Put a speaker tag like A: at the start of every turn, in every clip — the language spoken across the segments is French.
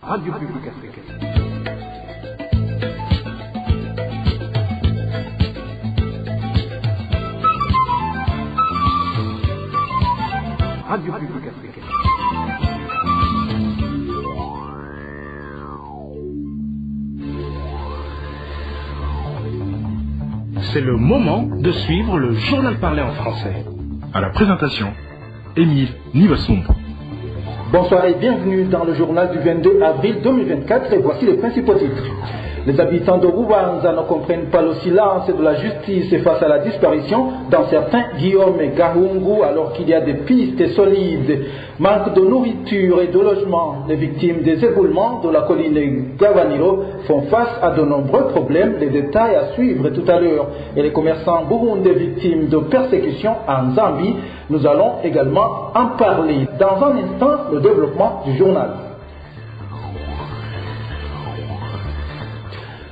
A: Radio Publique Africaine. Radio Publique Africaine.
B: C'est le moment de suivre le journal parlé en français.
C: À la présentation, Émile Nivasumbo.
D: Bonsoir et bienvenue dans le journal du 22 avril 2024 et voici les principaux titres. Les habitants de Bubanza ne comprennent pas le silence de la justice face à la disparition dans certains Guillaume et Gahungu alors qu'il y a des pistes solides. Manque de nourriture et de logement. Les victimes des éboulements de la colline Gavaniro font face à de nombreux problèmes. Les détails à suivre tout à l'heure. Et les commerçants burundais victimes de persécutions en Zambie. Nous allons également en parler. Dans un instant, le développement du journal.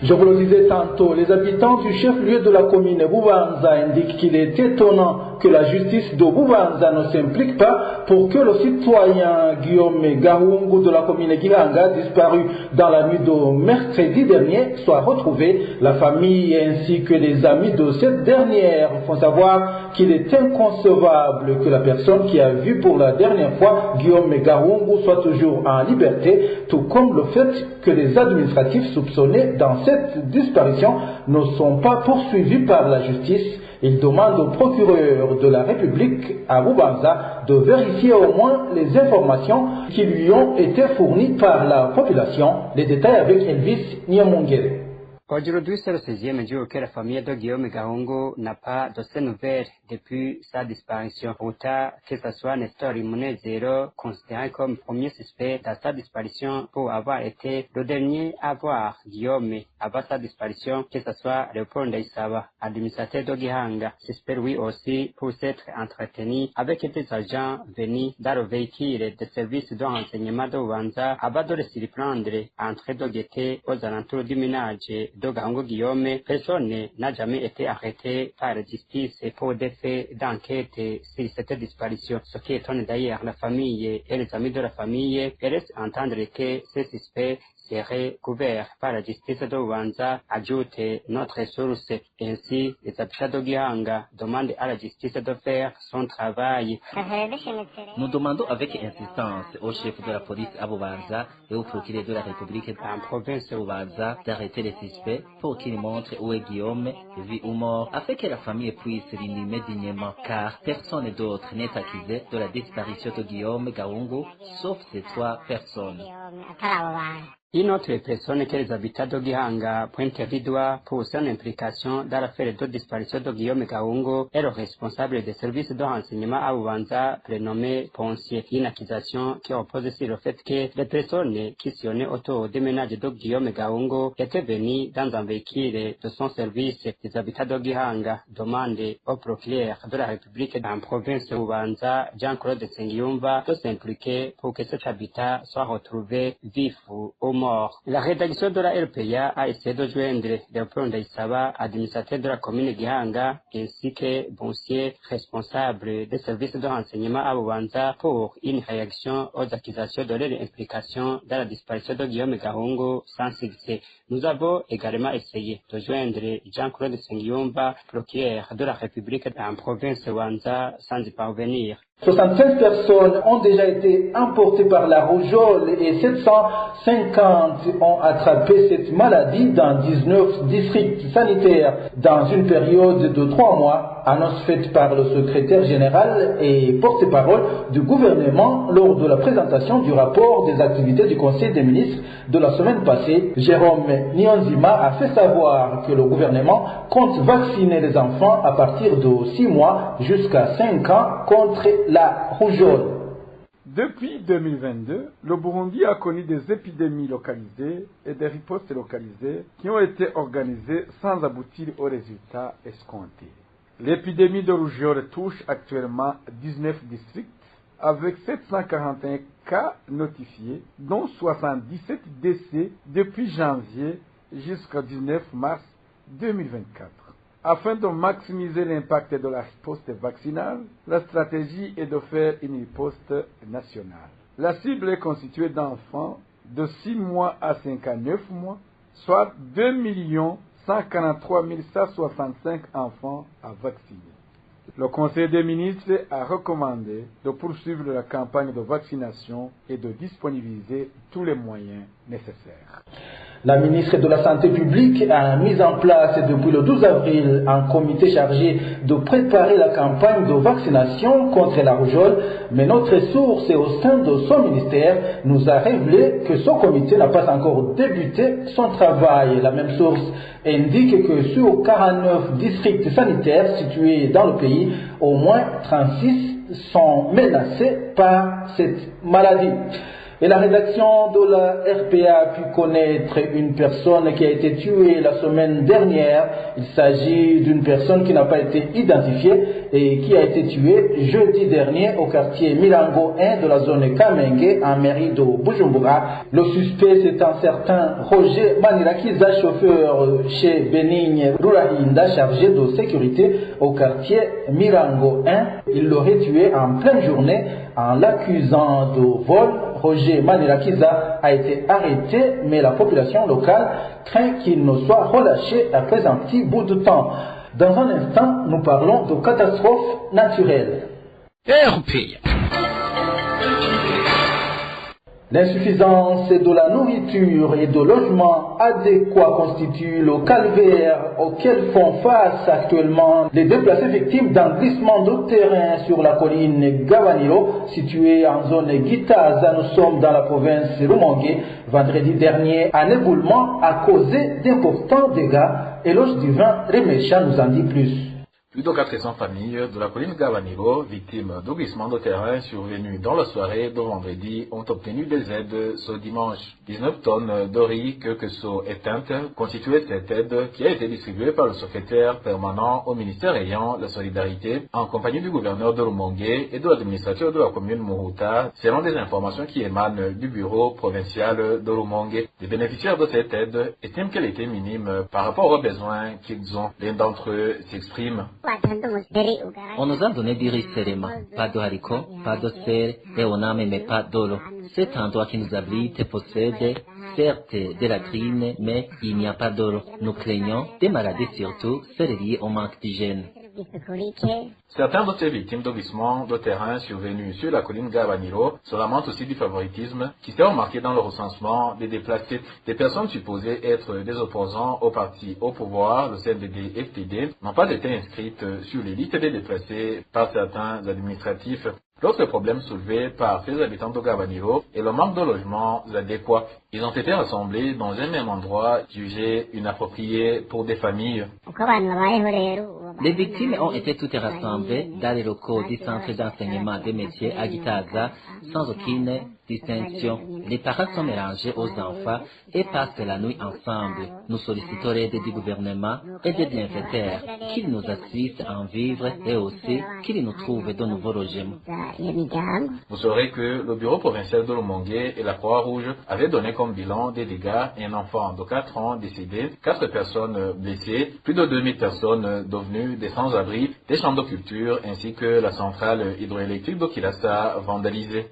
D: Je vous le disais tantôt, les habitants du chef-lieu de la commune Bubanza indiquent qu'il est étonnant que la justice de Bubanza ne s'implique pas pour que le citoyen Guillaume Gahungu de la commune Gihanga, disparu dans la nuit de mercredi dernier, soit retrouvé. La famille ainsi que les amis de cette dernière font savoir qu'il est inconcevable que la personne qui a vu pour la dernière fois Guillaume Gahungu soit toujours en liberté, tout comme le fait que les administratifs soupçonnés dans cette disparition ne sont pas poursuivis par la justice. Il demande au procureur de la République à Bubanza de vérifier au moins les informations qui lui ont été fournies par la population. Les détails avec Elvis Niamongere.
E: Aujourd'hui, c'est le 16e jour que la famille de Guillaume Gahungu n'a pas de ses nouvelles depuis sa disparition. Pourtant, que ce soit Nestor Imunezero, considéré comme premier suspect dans sa disparition pour avoir été le dernier à voir Guillaume avant sa disparition, que ce soit Léopold Ndaïsaba, administrateur de Gihanga, suspect lui aussi pour s'être entretenu avec des agents venus dans le véhicule de service de renseignement de Bubanza avant de le surprendre en train de guetter aux alentours du ménage de Gahungu Guillaume. Personne n'a jamais été arrêté par la justice pour des faits d'enquête sur cette disparition. Ce qui étonne d'ailleurs la famille et les amis de la famille et laisse entendre que ces suspects seraient couverts par la justice de Bubanza, ajoute notre source. Ainsi, les habitants de Gihanga demandent à la justice de faire son travail.
F: Nous demandons avec insistance au chef de la police à Bubanza et au procureur de la République en province de Bubanza d'arrêter les suspects pour qu'ils montrent où est Guillaume, vie ou mort, afin que la famille puisse l'inhumer dignement, car personne d'autre n'est accusé de la disparition de Guillaume Gahungu, sauf ces trois personnes.
E: Une autre personne que les habitants de Gihanga pointent du doigt pour son implication dans l'affaire de disparition de Guillaume Gahungu est le responsable des services de renseignement à Bubanza, prénommé Poncier. Une accusation qui repose sur le fait que les personnes qui sionnaient autour du ménage de Guillaume Gahungu étaient venues dans un véhicule de son service. Les habitants de Gihanga demandent au procureur de la République en province de Bubanza, Jean-Claude Sengiyumva, de s'impliquer pour que cet habitat soit retrouvé vif ou mort. La rédaction de la RPA a essayé de joindre Léopold Ndaïsaba, administrateur de la commune Gihanga, ainsi que Boncier, responsable des services de renseignement à Bubanza, pour une réaction aux accusations de leur implication dans la disparition de Guillaume Gahungu sans succès. Nous avons également essayé de joindre Jean-Claude Sengiyumva, procureur de la République en province de Bubanza, sans y parvenir.
D: 65 personnes ont déjà été emportées par la rougeole et 750 ont attrapé cette maladie dans 19 districts sanitaires dans une période de 3 mois, annonce faite par le secrétaire général et porte-parole du gouvernement lors de la présentation du rapport des activités du Conseil des ministres de la semaine passée. Jérôme Nionzima a fait savoir que le gouvernement compte vacciner les enfants à partir de 6 mois jusqu'à 5 ans contre la rougeole.
A: Depuis 2022, le Burundi a connu des épidémies localisées et des ripostes localisées qui ont été organisées sans aboutir aux résultats escomptés. L'épidémie de rougeole touche actuellement 19 districts avec 741 cas notifiés, dont 77 décès depuis janvier jusqu'au 19 mars 2024. Afin de maximiser l'impact de la riposte vaccinale, la stratégie est de faire une riposte nationale. La cible est constituée d'enfants de 6 mois à 59 mois, soit 2 143 165 enfants à vacciner. Le Conseil des ministres a recommandé de poursuivre la campagne de vaccination et de disponibiliser tous les moyens nécessaires.
D: La ministre de la Santé publique a mis en place depuis le 12 avril un comité chargé de préparer la campagne de vaccination contre la rougeole, mais notre source au sein de son ministère nous a révélé que ce comité n'a pas encore débuté son travail. La même source indique que sur 49 districts sanitaires situés dans le pays, au moins 36 sont menacés par cette maladie. Et la rédaction de la RPA a pu connaître une personne qui a été tuée la semaine dernière. Il s'agit d'une personne qui n'a pas été identifiée et qui a été tuée jeudi dernier au quartier Mirango 1 de la zone Kamenge en mairie de Bujumbura. Le suspect, c'est un certain Roger Manirakiza, chauffeur chez Benigne Rurahinda, chargé de sécurité au quartier Mirango 1. Il l'aurait tué en pleine journée en l'accusant de vol. Roger Manirakiza a été arrêté, mais la population locale craint qu'il ne soit relâché après un petit bout de temps. Dans un instant, nous parlons de catastrophes naturelles. L'insuffisance de la nourriture et de logements adéquats constitue le calvaire auquel font face actuellement les déplacés victimes d'un glissement de terrain sur la colline Gavanilo, située en zone Gitaza. Nous sommes dans la province Rumongue. Vendredi dernier, un éboulement a causé d'importants dégâts. Éloge Divin Remecha nous en dit plus.
G: Plus de 400 familles de la colline Gavanilo, victimes de glissement de terrain survenu dans la soirée de vendredi, ont obtenu des aides ce dimanche. 19 tonnes de riz Kekeso éteinte constituaient cette aide qui a été distribuée par le secrétaire permanent au ministère ayant la solidarité en compagnie du gouverneur de Rumongue et de l'administrateur de la commune Muruta, selon des informations qui émanent du bureau provincial de Rumongue. Les bénéficiaires de cette aide estiment qu'elle était minime par rapport aux besoins qu'ils ont. L'un d'entre eux s'exprime.
F: On nous a donné du riz serema, pas de haricots, pas de sel, et on n'a même pas d'eau. Cet endroit qui nous abrite possède certes des latrines, mais il n'y a pas d'eau. Nous craignons des maladies surtout, celles liées au manque d'hygiène.
G: Certains de ces victimes de glissement de terrain survenus sur la colline Gavanilo se lamentent aussi du favoritisme qui s'est remarqué dans le recensement des déplacés. Des personnes supposées être des opposants au parti au pouvoir, le CNDD-FDD, n'ont pas été inscrites sur les listes des déplacés par certains administratifs. L'autre problème soulevé par ces habitants de Gavanilo est le manque de logements adéquats. Ils ont été rassemblés dans un même endroit jugé inapproprié pour des familles.
F: Les victimes ont été toutes rassemblées dans les locaux du centre d'enseignement des métiers à Gitaza sans aucune distinction. Les parents sont mélangés aux enfants et passent la nuit ensemble. Nous sollicitons l'aide du gouvernement et des bienfaiteurs qu'ils nous assistent en vivre et aussi qu'ils nous trouvent de nouveaux logements.
G: Vous saurez que le bureau provincial de Rumongue et la Croix-Rouge avaient donné comme bilan des dégâts un enfant de 4 ans décédé, 4 personnes blessées, plus de 2000 personnes devenues des sans-abri, des champs de culture ainsi que la centrale hydroélectrique de Kilassa vandalisée.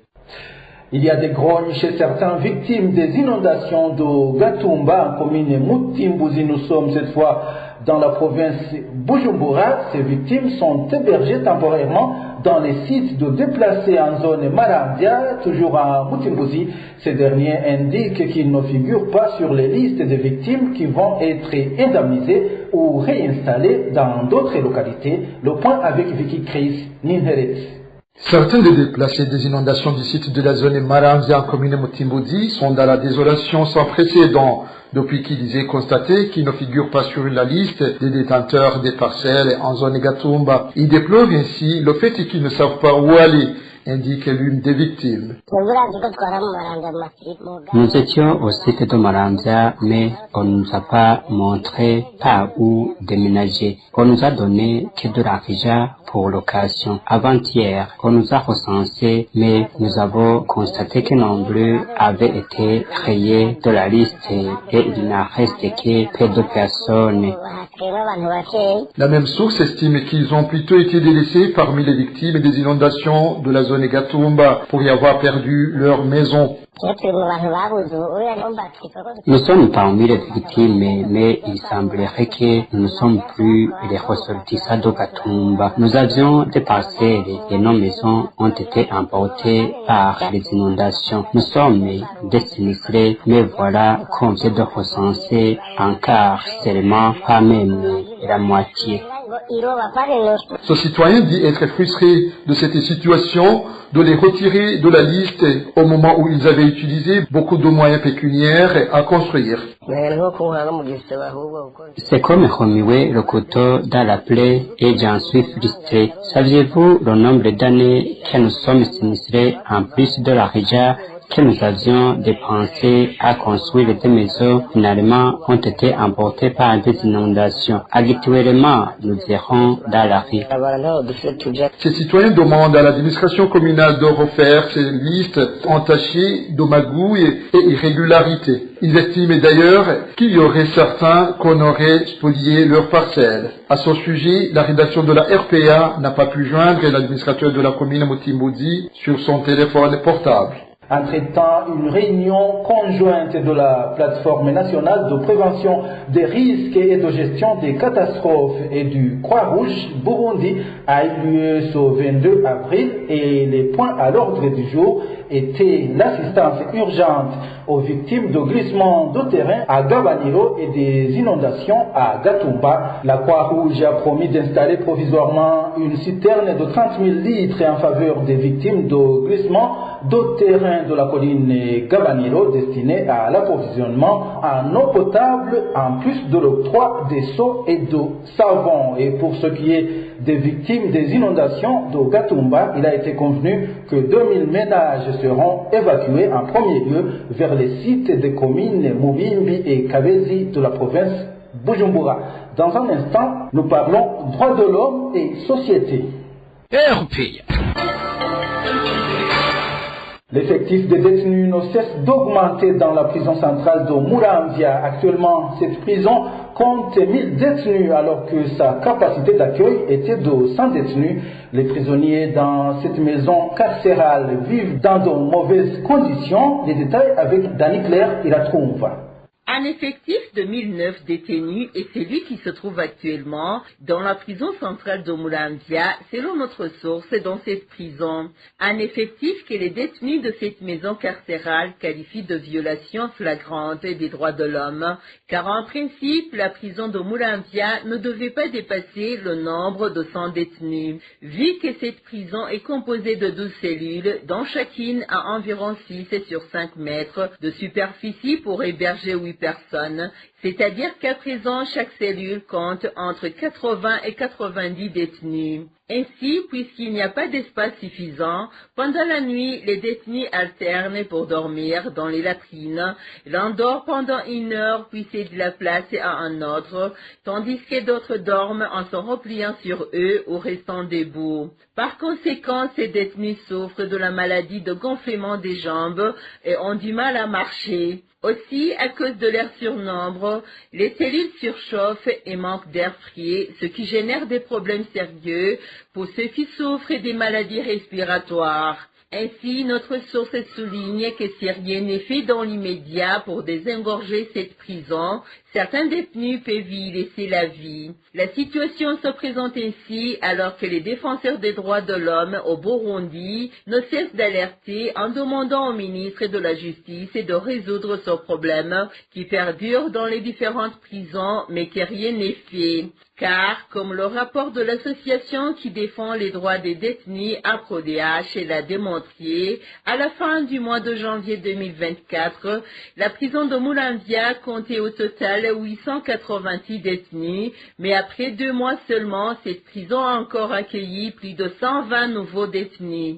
D: Il y a des grognes chez certaines victimes des inondations de Gatumba en commune Mutimbuzi. Nous sommes cette fois dans la province Bujumbura. Ces victimes sont hébergées temporairement dans les sites de déplacés en zone Marandia, toujours à Mutimbuzi. Ces derniers indiquent qu'ils ne figurent pas sur les listes des victimes qui vont être indemnisées ou réinstallées dans d'autres localités. Le point avec Vicky Chris Ninheret.
H: Certains des déplacés des inondations du site de la zone Marandia en commune Mutimbuzi sont dans la désolation sans précédent depuis qu'ils aient constaté qu'ils ne figurent pas sur la liste des détenteurs des parcelles en zone Gatumba. Ils déplorent ainsi le fait qu'ils ne savent pas où aller, indique l'une des victimes.
E: Nous étions au site de Marandia, mais on ne nous a pas montré par où déménager. On nous a donné que de l'argent pour location. Avant-hier, on nous a recensés, mais nous avons constaté que nombreux avaient été rayés de la liste et il n'a resté que peu de personnes.
H: La même source estime qu'ils ont plutôt été délaissés parmi les victimes des inondations de la zone zone Gatumba pour y avoir perdu leur maison.
E: Nous sommes parmi les victimes, mais il semblerait que nous ne sommes plus les ressortissants de Gatumba. Nous avions des parcelles et nos maisons ont été emportées par les inondations. Nous sommes des sinistrés, mais voilà qu'on vient de recenser un quart seulement, pas même la moitié.
H: Ce citoyen dit être frustré de cette situation, de les retirer de la liste au moment où ils avaient utilisé beaucoup de moyens pécuniaires à construire.
E: C'est comme remuer le couteau dans la plaie et j'en suis frustré. Saviez-vous le nombre d'années que nous sommes sinistrés en plus de la région que nous avions dépensé à construire des maisons finalement ont été emportées par des inondations. Habituellement, nous irons dans la rue.
H: Ces citoyens demandent à l'administration communale de refaire ces listes entachées de magouilles et irrégularités. Ils estiment d'ailleurs qu'il y aurait certains qu'on aurait spolié leurs parcelles. À ce sujet, la rédaction de la RPA n'a pas pu joindre l'administrateur de la commune Mutimbuzi sur son téléphone portable.
D: Entre-temps, une réunion conjointe de la plateforme nationale de prévention des risques et de gestion des catastrophes et du Croix-Rouge Burundi a eu lieu ce 22 avril et les points à l'ordre du jour étaient l'assistance urgente aux victimes de glissements de terrain à Gabaniro et des inondations à Gatumba. La Croix-Rouge a promis d'installer provisoirement une citerne de 30 000 litres en faveur des victimes de glissements de terrain de la colline Gabaniro destinée à l'approvisionnement en eau potable en plus de l'octroi des seaux et d'eau savon. Et pour ce qui est des victimes des inondations de Gatumba, il a été convenu que 2000 ménages seront évacués en premier lieu vers les sites des communes Mubimbi et Kabezi de la province Bujumbura. Dans un instant, nous parlons droits de l'homme et société. L'effectif des détenus ne cesse d'augmenter dans la prison centrale de Muramvya. Actuellement, cette prison compte 1000 détenus alors que sa capacité d'accueil était de 100 détenus. Les prisonniers dans cette maison carcérale vivent dans de mauvaises conditions. Les détails avec Dani Claire, il la trouve.
I: Un effectif de 1009 détenus est celui qui se trouve actuellement dans la prison centrale de Muramvya, selon notre source dans cette prison. Un effectif que les détenus de cette maison carcérale qualifient de violation flagrante des droits de l'homme, car en principe, la prison de Muramvya ne devait pas dépasser le nombre de 100 détenus. Vu que cette prison est composée de 12 cellules, dont chacune a environ 6 sur 5 mètres de superficie pour héberger 8 personnes, c'est-à-dire qu'à présent, chaque cellule compte entre 80 et 90 détenus. Ainsi, puisqu'il n'y a pas d'espace suffisant, pendant la nuit, les détenus alternent pour dormir dans les latrines. L'un dort pendant 1 heure, puis cède la place à un autre, tandis que d'autres dorment en se repliant sur eux ou restant debout. Par conséquent, ces détenus souffrent de la maladie de gonflement des jambes et ont du mal à marcher. Aussi, à cause de leur surnombre, les cellules surchauffent et manquent d'air frais, ce qui génère des problèmes sérieux pour ceux qui souffrent des maladies respiratoires. Ainsi, notre source souligne que si rien n'est fait dans l'immédiat pour désengorger cette prison, certains détenus peuvent y laisser la vie. La situation se présente ainsi alors que les défenseurs des droits de l'homme au Burundi ne cessent d'alerter en demandant au ministre de la Justice de résoudre ce problème qui perdure dans les différentes prisons mais que rien n'est fait. Car, comme le rapport de l'association qui défend les droits des détenus APRODH l'a démontré, à la fin du mois de janvier 2024, la prison de Muramvya comptait au total 886 détenus, mais après 2 mois seulement, cette prison a encore accueilli plus de 120 nouveaux détenus.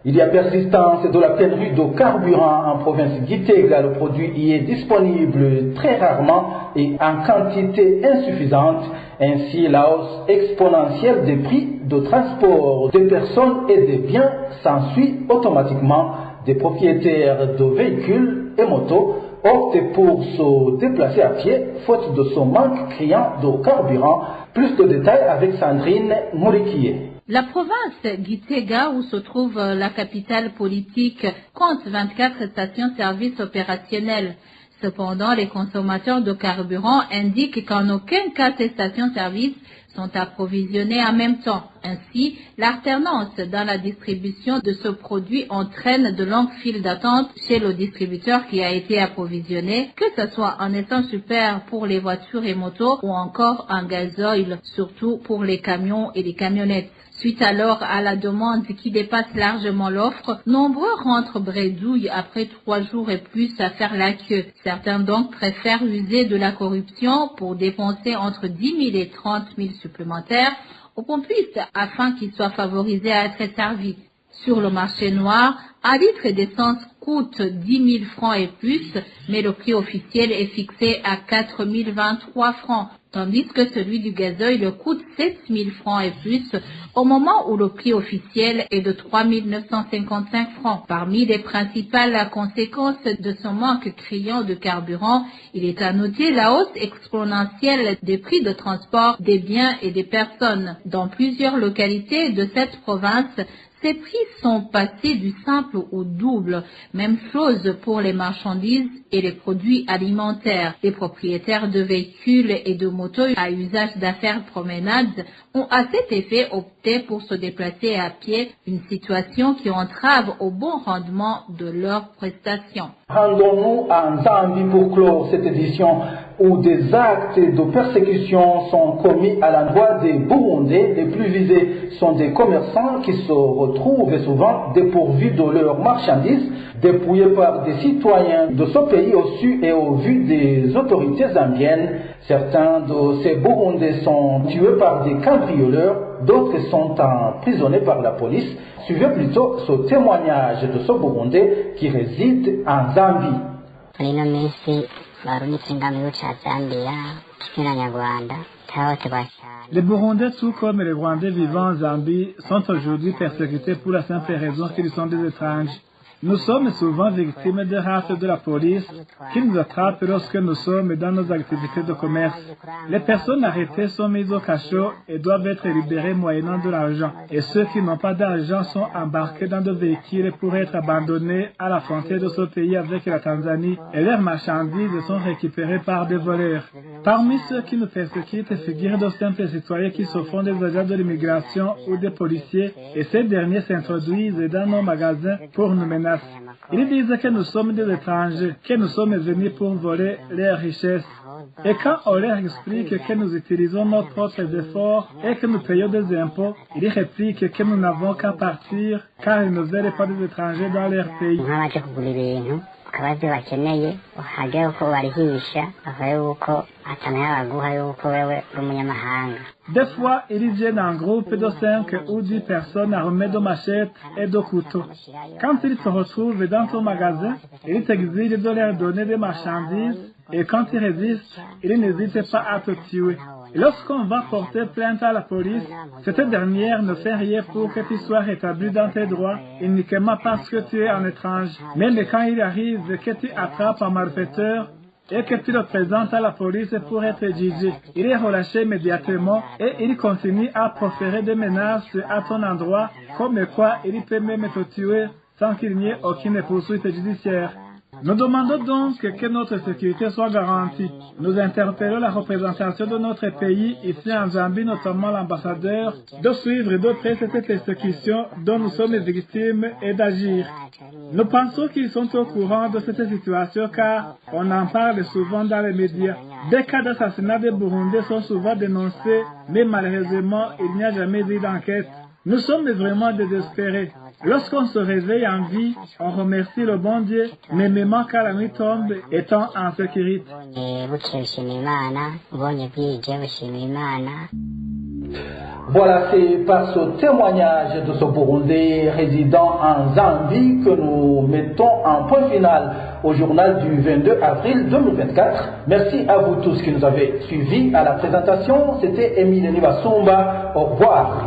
D: Il y a persistance de la pénurie de carburant en province Gitega. Le produit y est disponible très rarement et en quantité insuffisante. Ainsi, la hausse exponentielle des prix de transport des personnes et des biens s'ensuit automatiquement. Des propriétaires de véhicules et motos optent pour se déplacer à pied, faute de ce manque criant de carburant. Plus de détails avec Sandrine Mouriquier.
J: La province Gitega, où se trouve la capitale politique, compte 24 stations-service opérationnelles. Cependant, les consommateurs de carburant indiquent qu'en aucun cas ces stations-service sont approvisionnées en même temps. Ainsi, l'alternance dans la distribution de ce produit entraîne de longues files d'attente chez le distributeur qui a été approvisionné, que ce soit en essence super pour les voitures et motos ou encore en gazoil, surtout pour les camions et les camionnettes. Suite alors à la demande qui dépasse largement l'offre, nombreux rentrent bredouille après 3 jours et plus à faire la queue. Certains donc préfèrent user de la corruption pour dépenser entre 10 000 et 30 000 supplémentaires aux pompistes afin qu'ils soient favorisés à être servis. Sur le marché noir, un litre d'essence coûte 10 000 francs et plus, mais le prix officiel est fixé à 4 023 francs. Tandis que celui du gazoil coûte 7 000 francs et plus, au moment où le prix officiel est de 3 955 francs. Parmi les principales conséquences de ce manque criant de carburant, il est à noter la hausse exponentielle des prix de transport des biens et des personnes. Dans plusieurs localités de cette province, ces prix sont passés du simple au double. Même chose pour les marchandises et les produits alimentaires. Les propriétaires de véhicules et de motos à usage d'affaires promenades ont à cet effet opté pour se déplacer à pied, une situation qui entrave au bon rendement de leurs prestations.
D: Rendons-nous en Zambie pour clore cette édition où des actes de persécution sont commis à l'endroit des Burundais. Les plus visés sont des commerçants qui se retrouvent souvent dépourvus de leurs marchandises, dépouillés par des citoyens de ce pays au su et au vu des autorités zambiennes. Certains de ces Burundais sont tués par des cambrioleurs, d'autres sont emprisonnés par la police. Suivez plutôt ce témoignage de ce Burundais qui réside en Zambie.
K: Les Burundais, tout comme les Rwandais vivant en Zambie, sont aujourd'hui persécutés pour la simple raison qu'ils sont des étrangers. Nous sommes souvent victimes des rafles de la police qui nous attrapent lorsque nous sommes dans nos activités de commerce. Les personnes arrêtées sont mises au cachot et doivent être libérées moyennant de l'argent. Et ceux qui n'ont pas d'argent sont embarqués dans des véhicules pour être abandonnés à la frontière de ce pays avec la Tanzanie et leurs marchandises sont récupérées par des voleurs. Parmi ceux qui nous persécutent figurent de simples citoyens qui se font des agents de l'immigration ou des policiers et ces derniers s'introduisent dans nos magasins pour nous menacer. Ils disent que nous sommes des étrangers, que nous sommes venus pour voler leurs richesses. Et quand on leur explique que nous utilisons nos propres efforts et que nous payons des impôts, ils répliquent que nous n'avons qu'à partir car ils ne veulent pas des étrangers dans leur pays. Des fois, ils viennent en groupe de 5 ou 10 personnes armées de machettes et de couteaux. Quand ils se retrouvent dans ton magasin, ils t'exigent de leur donner des marchandises et quand ils résistent, ils n'hésitent pas à te tuer. Lorsqu'on va porter plainte à la police, cette dernière ne fait rien pour que tu sois rétabli dans tes droits, uniquement parce que tu es un étranger. Même quand il arrive que tu attrapes un malfaiteur et que tu le présentes à la police pour être jugé, il est relâché immédiatement et il continue à proférer des menaces à ton endroit, comme quoi il peut même te tuer sans qu'il n'y ait aucune poursuite judiciaire. Nous demandons donc que notre sécurité soit garantie. Nous interpellons la représentation de notre pays ici en Zambie, notamment l'ambassadeur, de suivre de près cette persécution dont nous sommes victimes et d'agir. Nous pensons qu'ils sont au courant de cette situation car on en parle souvent dans les médias. Des cas d'assassinat des Burundais sont souvent dénoncés, mais malheureusement, il n'y a jamais eu d'enquête. Nous sommes vraiment désespérés. Lorsqu'on se réveille en vie, on remercie le bon Dieu, mais même quand la nuit tombe, étant en sécurité.
D: Voilà, c'est par ce témoignage de ce Burundais résident en Zambie que nous mettons un point final au journal du 22 avril 2024. Merci à vous tous qui nous avez suivis à la présentation. C'était Émile Nibasumba. Au revoir.